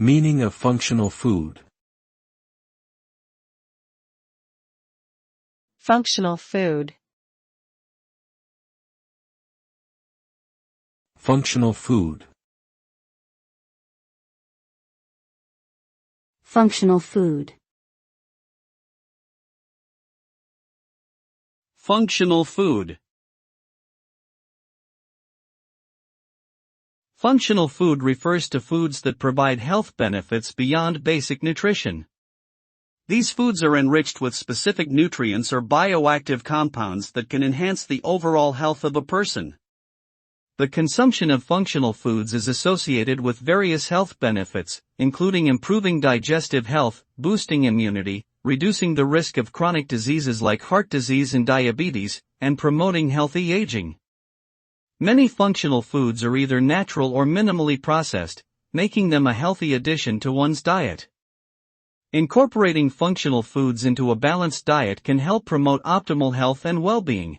Meaning of functional food. Functional food. Functional food. Functional food. Functional food. Functional food refers to foods that provide health benefits beyond basic nutrition. These foods are enriched with specific nutrients or bioactive compounds that can enhance the overall health of a person. The consumption of functional foods is associated with various health benefits, including improving digestive health, boosting immunity, reducing the risk of chronic diseases like heart disease and diabetes, and promoting healthy aging. Many functional foods are either natural or minimally processed, making them a healthy addition to one's diet. Incorporating functional foods into a balanced diet can help promote optimal health and well-being.